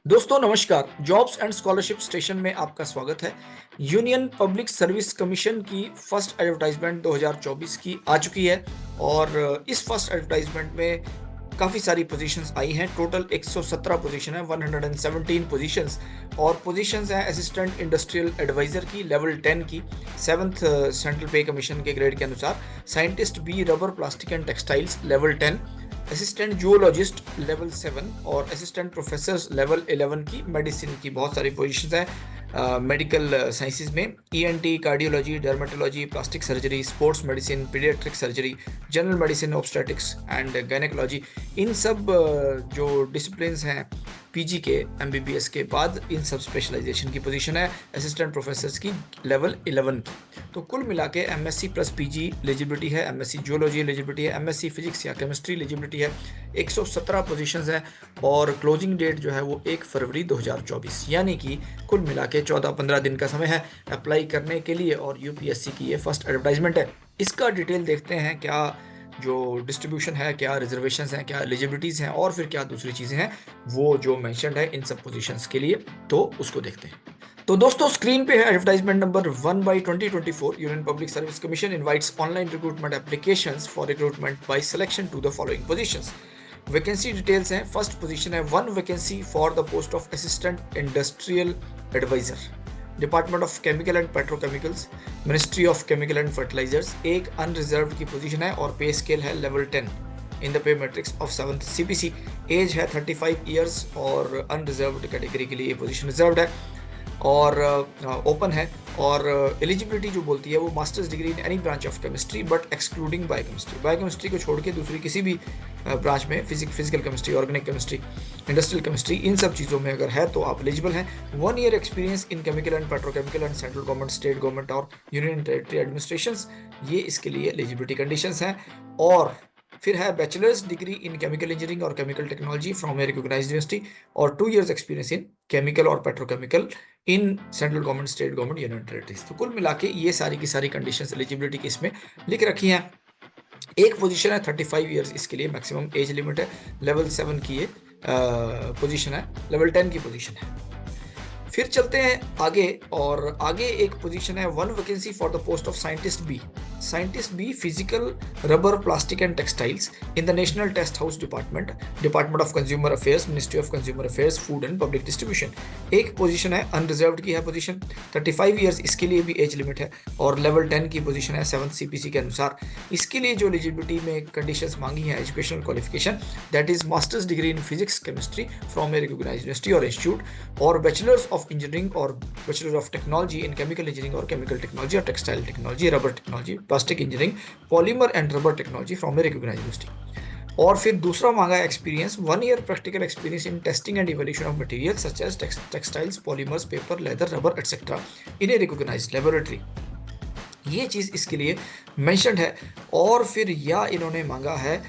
दोस्तों नमस्कार, jobs and scholarship station में आपका स्वागत है। यूनियन पब्लिक सर्विस कमीशन की फर्स्ट एडवर्टाइजमेंट 2024 की आ चुकी है और इस फर्स्ट एडवर्टाइजमेंट में काफ़ी सारी पोजीशंस आई हैं। टोटल 117 पोजीशन है, 117 पोजीशंस और पोजीशंस हैं असिस्टेंट इंडस्ट्रियल एडवाइज़र की लेवल 10 की 7th सेंट्रल पे कमीशन के ग्रेड के अनुसार, scientist B rubber plastic and textiles level 10, assistant zoologist level 7 और असिस्टेंट प्रोफेसर लेवल 11 की मेडिसिन की बहुत सारी पोजीशंस हैं मेडिकल साइंसेज में। ENT, cardiology, dermatology, plastic surgery, sports medicine, paediatric surgery, general medicine, obstetrics and gynaecology, इन सब जो डिसिप्लिन्स हैं पीजी के एमबीबीएस के बाद इन सब स्पेशलाइजेशन की पोजीशन है असिस्टेंट प्रोफेसर्स की लेवल 11 की। तो कुल मिला के एमएससी प्लस पीजी एलिजिबिलिटी है, एमएससी जियोलॉजी एलिजिबिलिटी है, एमएससी फिजिक्स या केमिस्ट्री एलिजिबिलिटी है। 117 पोजीशंस हैं और क्लोजिंग डेट जो है वो 1 फरवरी 2024, यानी कि कुल मिला के 14-15 दिन का समय है अप्लाई करने के लिए और यूपीएससी की ये फर्स्ट एडवर्टाइजमेंट है। इसका डिटेल देखते हैं, क्या जो डिस्ट्रीब्यूशन है, क्या रिजर्वेशंस हैं, क्या एलिजिबिलिटीज़ हैं और फिर क्या दूसरी चीज़ें हैं वो जो मेंशन्ड है इन सब पोजीशंस के लिए, तो उसको देखते हैं। तो दोस्तों स्क्रीन पे है advertisement number 1/2024। Union public service commission invites online recruitment applications for recruitment by selection to the following positions. Vacancy details हैं। फर्स्ट पोजीशन है 1 vacancy for the post of assistant industrial adviser, department of chemical and petrochemicals, ministry of chemical and fertilizers. एक unreserved की position है और pay scale है level 10 in the pay matrix of 7th CPC. Age है 35 years और unreserved category के लिए ये पोजीशन रिजर्व्ड है और ओपन है। और एलिजिबिलिटी जो बोलती है वो masters degree in any branch of chemistry but excluding biochemistry. Biochemistry को छोड़ के दूसरी किसी भी ब्रांच में physical chemistry, organic chemistry, industrial chemistry, इन सब चीज़ों में अगर है तो आप एलिजिबल हैं। 1 year experience in chemical and petrochemical and central government, state government और यूनियन टेरिटरी एडमिनिस्ट्रेशंस, ये इसके लिए एलिजिबिलिटी कंडीशंस हैं। और फिर है bachelors degree in chemical engineering और chemical technology from a recognised university और 2 इयर्स एक्सपीरियंस इन केमिकल और petrochemical in central government, state government, union territories. तो कुल मिला के ये सारी की सारी कंडीशंस एलिजिबिलिटी की इसमें लिख रखी हैं। एक पोजीशन है 35 इयर्स, इसके लिए मैक्सिमम एज लिमिट है। लेवल 7 की ये पोजीशन है, लेवल 10 की पोजीशन है। फिर चलते हैं आगे और आगे एक पोजीशन है 1 vacancy for the post of scientist B physical rubber plastic and textiles in the national test house department, department of consumer affairs, ministry of consumer affairs, food and public distribution. एक position है unreserved की है position, 35 years इसके लिए भी age limit है और level 10 की पोजीशन है 7th सीपीसी के अनुसार। इसके लिए जो एलिजिबिलिटी में कंडीशंस मांगी है, educational qualification that is masters degree in physics chemistry from a recognised university और इंस्टीट्यूट और बैचलर्स ऑफ इंजीनियरिंग और bachelor of technology in chemical engineering और केमिकल टेक्नोलॉजी और textile technology, rubber technology, plastic engineering, polymer and rubber technology from a recognised university. और फिर दूसरा मांगा है experience, 1 year practical experience in testing and evaluation of material such as textiles, polymers, paper, leather, rubber etcetera in A recognised laboratory. ये चीज़ इसके लिए mentioned है। और फिर या इन्होंने मांगा है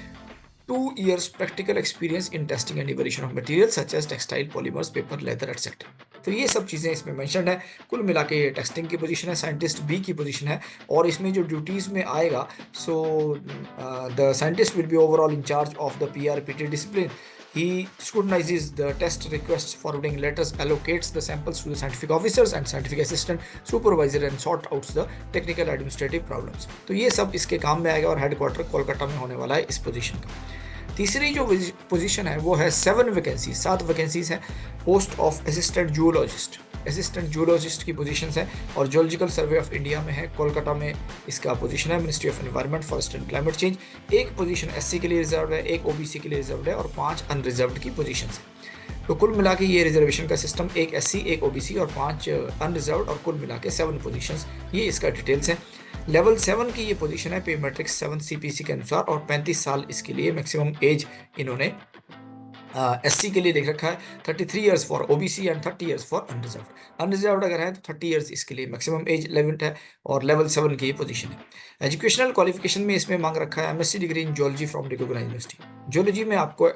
2 years practical experience in testing and evaluation of materials such as textile, polymers, paper, leather, etc. तो ये सब चीज़ें इसमें मेंशन्ड है। कुल मिला के ये टेस्टिंग की पोजीशन है, साइंटिस्ट बी की पोजीशन है और इसमें जो ड्यूटीज़ में आएगा, so the scientist will be overall in charge of the PRPT discipline. He scrutinizes the test requests, forwarding letters, allocates the samples to the scientific officers and scientific assistant, supervisor and sort out the technical administrative problems. तो ये सब इसके काम में आएगा और headquarter Kolkata में होने वाला है इस पोजीशन का। तीसरी जो पोजीशन है वो है 7 वैकेंसी, 7 वैकेंसीज हैं post of assistant zoologist. Assistant zoologist की पोजीशंस हैं और जियोलॉजिकल सर्वे ऑफ इंडिया में है, कोलकाता में इसका पोजीशन है, ministry of environment, forest and climate change. एक पोजीशन एससी के लिए रिजर्व है, एक ओबीसी के लिए रिजर्व है और 5 अनरिजर्व्ड की पोजीशंस हैं। तो कुल मिला के ये रिजर्वेशन का सिस्टम, एक एससी, एक ओबीसी और 5 अनरिजर्व्ड और कुल मिला के 7 पोजीशंस, ये इसका डिटेल्स है। लेवल 7 की ये पोजीशन है पे मैट्रिक्स 7 सीपीसी के अनुसार और 35 साल इसके लिए मैक्सिमम एज इन्होंने एससी के लिए देख रखा है, 33 years for OBC and 30 years for unreserved. Unreserved अगर है तो 30 इयर्स इसके लिए मैक्सिमम एज लिमिट है और लेवल 7 की ये पोजीशन है। एजुकेशनल क्वालिफिकेशन में इसमें मांग रखा है MSc degree in geology from recognised university. Geology में आपको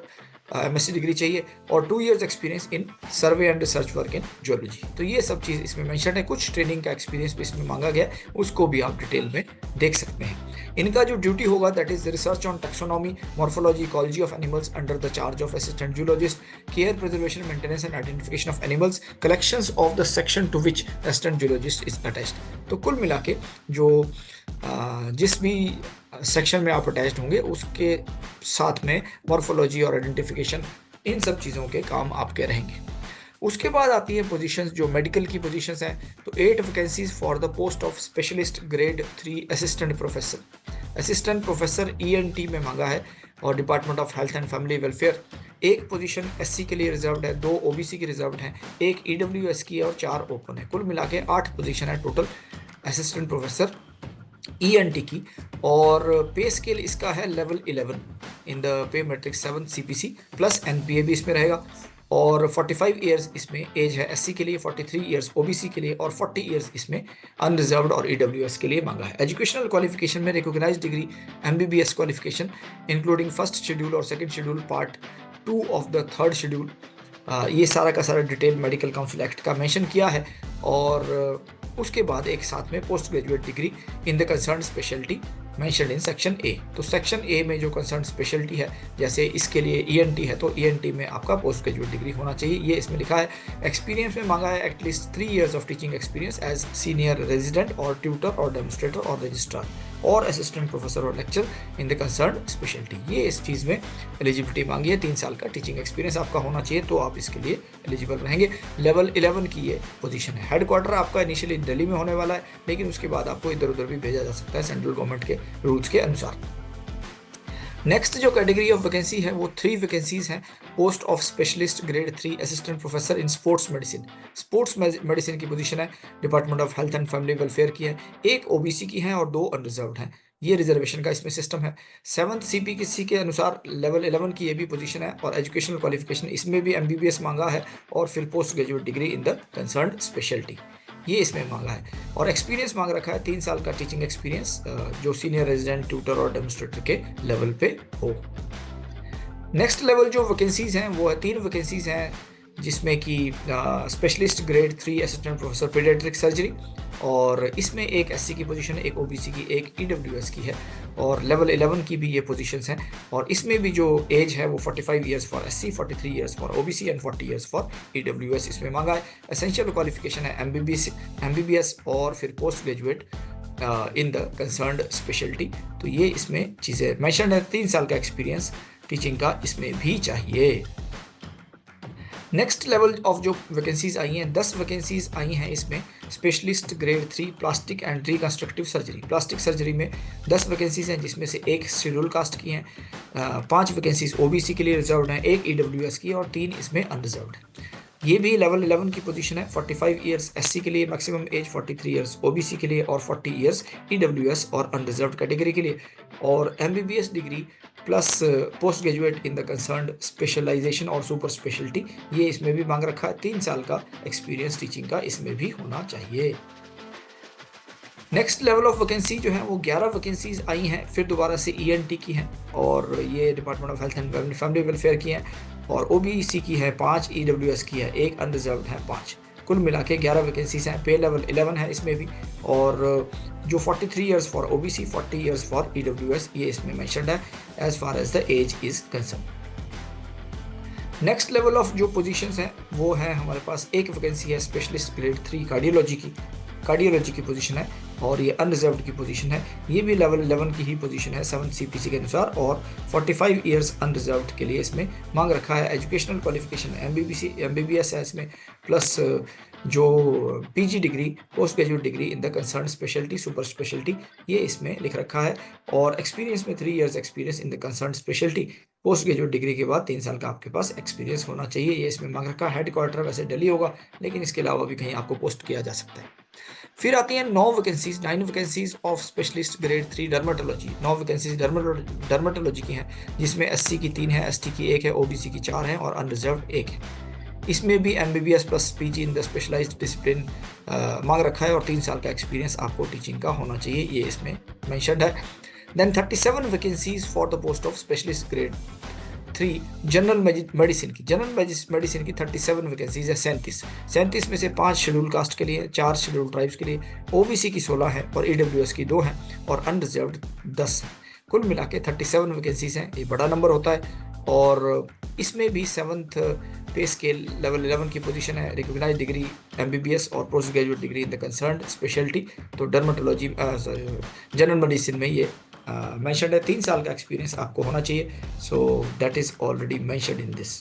MSc डिग्री चाहिए और 2 years experience in survey and research work in zoology. तो ये सब चीज़ इसमें मेंशन है। कुछ ट्रेनिंग का एक्सपीरियंस भी इसमें मांगा गया है, उसको भी आप डिटेल में देख सकते हैं। इनका जो ड्यूटी होगा that is research on taxonomy, morphology, ecology of animals under the charge of assistant zoologist, care, preservation, maintenance and identification of animals, collections of the section two which assistant zoologist is attached. तो कुल मिला के जो जिस भी section में आप attached होंगे उसके साथ में मॉर्फोलॉजी और आइडेंटिफिकेशन, इन सब चीज़ों के काम आपके रहेंगे। उसके बाद आती है पोजीशंस जो मेडिकल की पोजीशंस हैं। तो 8 vacancies for the post of specialist grade 3 assistant professor. Assistant professor ENT में मांगा है और department of health and family welfare. एक पोजीशन SC के लिए रिजर्व्ड है, 2 OBC की रिजर्व्ड हैं, एक EWS की है और 4 ओपन है। कुल मिला के 8 पोजीशन है टोटल असिस्टेंट प्रोफेसर ENT की। और पे स्केल इसका है level 11 in the pay matrix 7 CPC plus NPA भी इसमें रहेगा। और 45 ईयर्स इसमें एज है SC के लिए, 43 ईयर्स OBC के लिए और 40 ईयर्स इसमें अनरिजर्व्ड और EWS के लिए मांगा है। एजुकेशनल क्वालिफिकेशन में recognised degree MBBS qualification including first schedule और second schedule part 2 of the third schedule. ये सारा का सारा डिटेल मेडिकल काउंसिल एक्ट का मेंशन किया है। और उसके बाद एक साथ में post graduate degree in the concern speciality mentioned in section A. तो सेक्शन ए में जो कंसर्न स्पेशलिटी है, जैसे इसके लिए ENT है तो ENT में आपका पोस्ट ग्रेजुएट डिग्री होना चाहिए, ये इसमें लिखा है। एक्सपीरियंस में मांगा है at least 3 years of teaching experience as senior resident और ट्यूटर और डेमोन्स्ट्रेटर और रजिस्ट्रार और असिस्टेंट प्रोफेसर और lecture in the concern speciality. ये इस चीज़ में एलिजिबिलिटी मांगी है। 3 साल का टीचिंग एक्सपीरियंस आपका होना चाहिए तो आप इसके लिए एलिजिबल रहेंगे। लेवल 11 की ये पोजीशन है। हेडक्वार्टर आपका इनिशियली दिल्ली में होने वाला है, लेकिन उसके बाद आपको इधर उधर भी भेजा जा सकता है सेंट्रल गवर्नमेंट के रूल्स के अनुसार। नेक्स्ट जो कैटेगरी ऑफ वैकेंसी है वो 3 वैकेंसीज हैं। Post of specialist grade 3 assistant professor in sports medicine. Sports medicine की पोजीशन है, department of health and family welfare की है। एक OBC की है और 2 अनरिजर्व्ड हैं। ये रिजर्वेशन का इसमें सिस्टम है। 7th CPC के अनुसार लेवल 11 की ये भी पोजीशन है और एजुकेशनल क्वालिफिकेशन इसमें भी MBBS मांगा है और फिर post graduate degree in the concern speciality, ये इसमें मांगा है। और एक्सपीरियंस मांग रखा है 3 साल का टीचिंग एक्सपीरियंस जो सीनियर रेजिडेंट, ट्यूटर और डेमोन्स्ट्रेटर के लेवल पे हो। नेक्स्ट लेवल जो वैकेंसीज हैं वो है 3 वैकेंसीज हैं, जिसमें कि specialist grade 3 assistant professor paediatric surgery और इसमें एक SC की पोजीशन है, एक OBC की, एक EWS की है और लेवल 11 की भी ये पोजीशंस हैं। और इसमें भी जो एज है वो 45 years for SC, 43 years for OBC and 40 years for EWS इसमें मांगा है। एसेंशियल क्वालिफिकेशन है MBBS और फिर post graduate in the concerned speciality. तो ये इसमें चीज़ें मेंशन है। 3 साल का एक्सपीरियंस टीचिंग का इसमें भी चाहिए। नेक्स्ट लेवल ऑफ जो वैकेंसीज आई हैं, 10 वैकेंसीज आई हैं इसमें। Specialist grade 3 plastic and reconstructive surgery. Plastic surgery में 10 वैकेंसीज हैं, जिसमें से एक शेड्यूल कास्ट की हैं, 5 वैकेंसीज OBC के लिए रिजर्व्ड हैं, एक EWS की और 3 इसमें अनरिजर्व्ड है। ये भी लेवल 11 की पोजीशन है। 45 ईयर्स SC के लिए मैक्सिमम एज, 43 ईयर्स OBC के लिए और 40 ईयर्स EWS और अनरिजर्व्ड कैटेगरी के लिए। और MBBS degree plus post graduate in the concerned specialisation और सुपर स्पेशलिटी, ये इसमें भी मांग रखा है। 3 साल का एक्सपीरियंस टीचिंग का इसमें भी होना चाहिए। नेक्स्ट लेवल ऑफ वैकेंसी जो है वो 11 वैकेंसीज आई हैं, फिर दोबारा से ENT की हैं और ये department of health and family welfare की हैं और OBC की है 5, EWS की है 1, अनरिजर्व्ड है 5। कुल मिला के 11 वैकेंसीज हैं। पे लेवल 11 है इसमें भी और जो 43 years for OBC, 40 years for EWS, ये इसमें मेंशन्ड है as far as the age is concern. Next level of जो पोजीशंस हैं वो है हमारे पास एक वैकेंसी है स्पेशलिस्ट ग्रेड 3 कार्डियोलॉजी की पोजीशन है और ये अनरिजर्व्ड की पोजीशन है। ये भी लेवल 11 की ही पोजीशन है 7th CPC के अनुसार और 45 ईयर्स अनरिजर्व्ड के लिए इसमें मांग रखा है। एजुकेशनल क्वालिफिकेशन MBBS है इसमें प्लस जो PG degree, post graduate degree in the concern speciality, super speciality, ये इसमें लिख रखा है। और एक्सपीरियंस में 3 years experience in the concern speciality. Post graduate degree के बाद 3 साल का आपके पास एक्सपीरियंस होना चाहिए, ये इसमें मांग रखा है। हेडक्वार्टर वैसे दिल्ली होगा, लेकिन इसके अलावा भी कहीं आपको पोस्ट किया जा सकता है। फिर आती हैं 9 vacancies of specialist grade 3 dermatology. 9 vacancies dermatology की हैं, जिसमें SC की 3 है, ST की 1 है, OBC की 4 है और अनरिजर्व्ड 1 है। इसमें भी MBBS plus PG in the specialised discipline मांग रखा है और 3 साल का एक्सपीरियंस आपको टीचिंग का होना चाहिए, ये इसमें मेंशन्ड है। Then 37 vacancies for the post of specialist grade 3 general medicine की 37 वैकेंसीज है। 37 में से 5 शेड्यूल कास्ट के लिए, 4 शेड्यूल ट्राइब्स के लिए, ओबीसी की 16 है और ईडब्ल्यूएस की 2 है और अनरिजर्व्ड 10 है। कुल मिला के 37 वैकेंसीज हैं। ये बड़ा नंबर होता है और इसमें भी 7th पे स्केल लेवल 11 की पोजीशन है। रिकॉग्नाइज्ड डिग्री एमबीबीएस और post graduate degree in the concern speciality, तो डर्मेटोलॉजी जनरल मेडिसिन में ये मेंशन्ड है। 3 साल का एक्सपीरियंस आपको होना चाहिए। So that is already mentioned in this.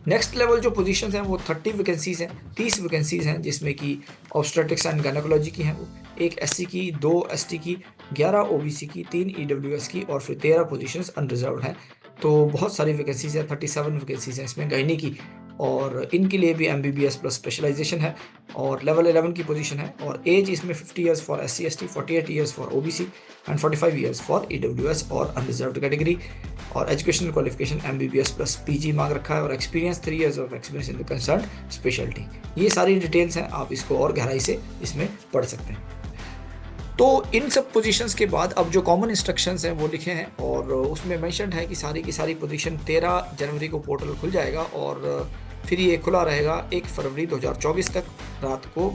Next level जो पोजीशंस हैं वो 30 वैकेंसीज हैं, 30 वैकेंसीज हैं, जिसमें कि ऑब्स्टेट्रिक्स एंड गायनेकोलॉजी की हैं, वो 1 एससी की, 2 एसटी की, 11 ओबीसी की, 3 ईडब्ल्यूएस की और फिर 13 पोजीशंस अनरिजर्व्ड हैं। तो बहुत सारी वैकेंसीज है, 37 वैकेंसीज हैं इसमें गायनी की, और इनके लिए भी एमबीबीएस प्लस स्पेशलाइजेशन है और लेवल 11 की पोजीशन है। और एज इसमें 50 years for SC ST, 48 years for OBC and 45 years for EWS और अनरिजर्व्ड कैटेगरी। और educational qualification MBBS plus PG मांग रखा है और experience 3 years of experience in the concern speciality. ये सारी डिटेल्स हैं, आप इसको और गहराई से इसमें पढ़ सकते हैं। तो इन सब पोजीशंस के बाद अब जो कॉमन इंस्ट्रक्शंस हैं वो लिखे हैं और उसमें मेंशन्ड है कि सारी की सारी पोजीशन 13 जनवरी को पोर्टल खुल जाएगा और फिर ये खुला रहेगा 1 फरवरी 2024 तक रात को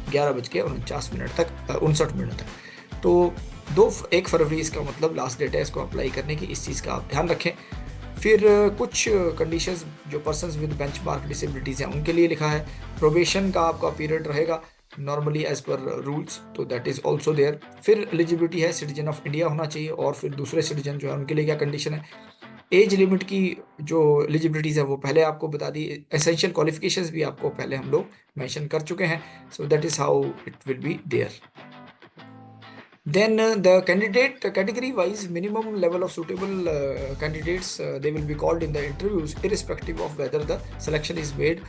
11:49 तक 59 तक। तो 1 फरवरी इसका मतलब लास्ट डेट है इसको अप्लाई करने की, इस चीज़ का आप ध्यान रखें। फिर कुछ कंडीशंस जो पर्सन्स विद बेंचमार्क डिसेबिलिटीज़ हैं उनके लिए लिखा है। प्रोबेशन का आपका पीरियड रहेगा नॉर्मली एज पर रूल्स, तो दैट इज़ ऑल्सो देयर। फिर एलिजिबिलिटी है सिटीजन ऑफ इंडिया होना चाहिए और फिर दूसरे सिटीजन जो है उनके लिए क्या कंडीशन है। एज लिमिट की जो एलिजिबिलिटीज़ है वो पहले आपको बता दी। एसेंशियल क्वालिफिकेशंस भी आपको पहले हम लोग मेंशन कर चुके हैं। So that is how it will be there. Then the candidate category wise minimum level of suitable candidates they will be called in the interviews irrespective of whether the selection is made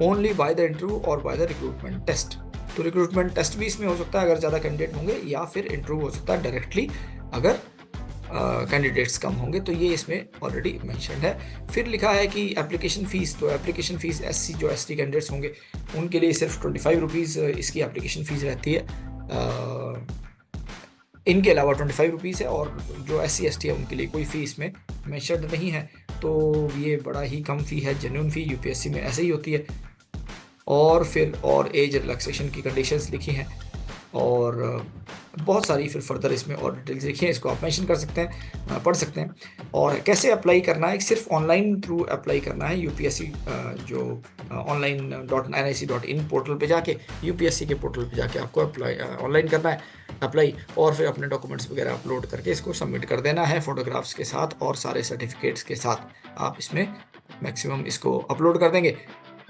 only by the interview or by the recruitment test. तो recruitment test भी इसमें हो सकता है अगर ज़्यादा candidate होंगे, या फिर इंटरव्यू हो सकता है डायरेक्टली अगर कैंडिडेट्स कम होंगे, तो ये इसमें ऑलरेडी मेंशन्ड है। फिर लिखा है कि एप्लीकेशन फ़ीस, तो एप्लीकेशन फ़ीस एससी जो एसटी कैंडिडेट्स होंगे उनके लिए सिर्फ 25 रुपीज़ इसकी एप्लीकेशन फ़ीस रहती है। इनके अलावा 25 रुपीज़ है और जो एससी एसटी है उनके लिए कोई फ़ी इसमें मेंशन्ड नहीं है। तो ये बड़ा ही कम फ़ी है, जेन्युइन फ़ी यूपीएससी में ऐसे ही होती है। और फिर और एज रिलैक्सेशन की कंडीशंस लिखी हैं और बहुत सारी फिर फर्दर इसमें और डिटेल्स लिखी हैं, इसको आप मेंशन कर सकते हैं, पढ़ सकते हैं। और कैसे अप्लाई करना है, सिर्फ ऑनलाइन थ्रू अप्लाई करना है। यूपीएससी जो online.nic.in पोर्टल पे जाके, यूपीएससी के पोर्टल पे जाके आपको अप्लाई ऑनलाइन करना है अप्लाई, और फिर अपने डॉक्यूमेंट्स वगैरह अपलोड करके इसको सबमिट कर देना है फोटोग्राफ्स के साथ और सारे सर्टिफिकेट्स के साथ। आप इसमें मैक्सिमम इसको अपलोड कर देंगे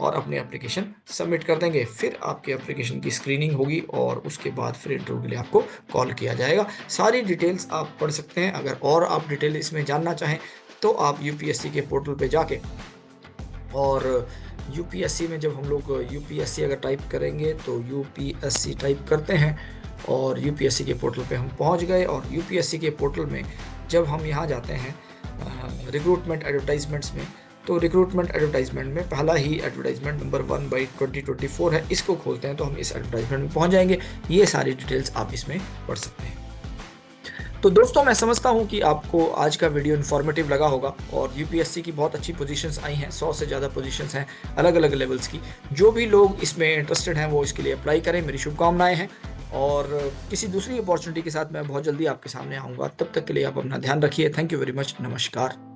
और अपनी एप्लीकेशन सबमिट कर देंगे। फिर आपके एप्लीकेशन की स्क्रीनिंग होगी और उसके बाद फिर इंटरव्यू के लिए आपको कॉल किया जाएगा। सारी डिटेल्स आप पढ़ सकते हैं। अगर और आप डिटेल इसमें जानना चाहें तो आप यूपीएससी के पोर्टल पे जाके, और यूपीएससी में जब हम लोग यूपीएससी अगर टाइप करेंगे तो यूपीएससी टाइप करते हैं और यूपीएससी के पोर्टल पे हम पहुंच गए। और यूपीएससी के पोर्टल में जब हम यहाँ जाते हैं रिक्रूटमेंट एडवर्टाइजमेंट्स में, तो रिक्रूटमेंट एडवर्टाइजमेंट में पहला ही एडवर्टाइजमेंट नंबर 1/2024 है, इसको खोलते हैं तो हम इस एडवर्टाइजमेंट में पहुंच जाएंगे। ये सारी डिटेल्स आप इसमें पढ़ सकते हैं। तो दोस्तों मैं समझता हूं कि आपको आज का वीडियो इन्फॉर्मेटिव लगा होगा और यूपीएससी की बहुत अच्छी पोजीशंस आई हैं, 100 से ज़्यादा पोजीशंस हैं अलग अलग लेवल्स की। जो भी लोग इसमें इंटरेस्टेड हैं वो इसके लिए अप्लाई करें, मेरी शुभकामनाएं हैं। और किसी दूसरी अपॉर्चुनिटी के साथ मैं बहुत जल्दी आपके सामने आऊँगा। तब तक के लिए आप अपना ध्यान रखिए। Thank you very much. नमस्कार।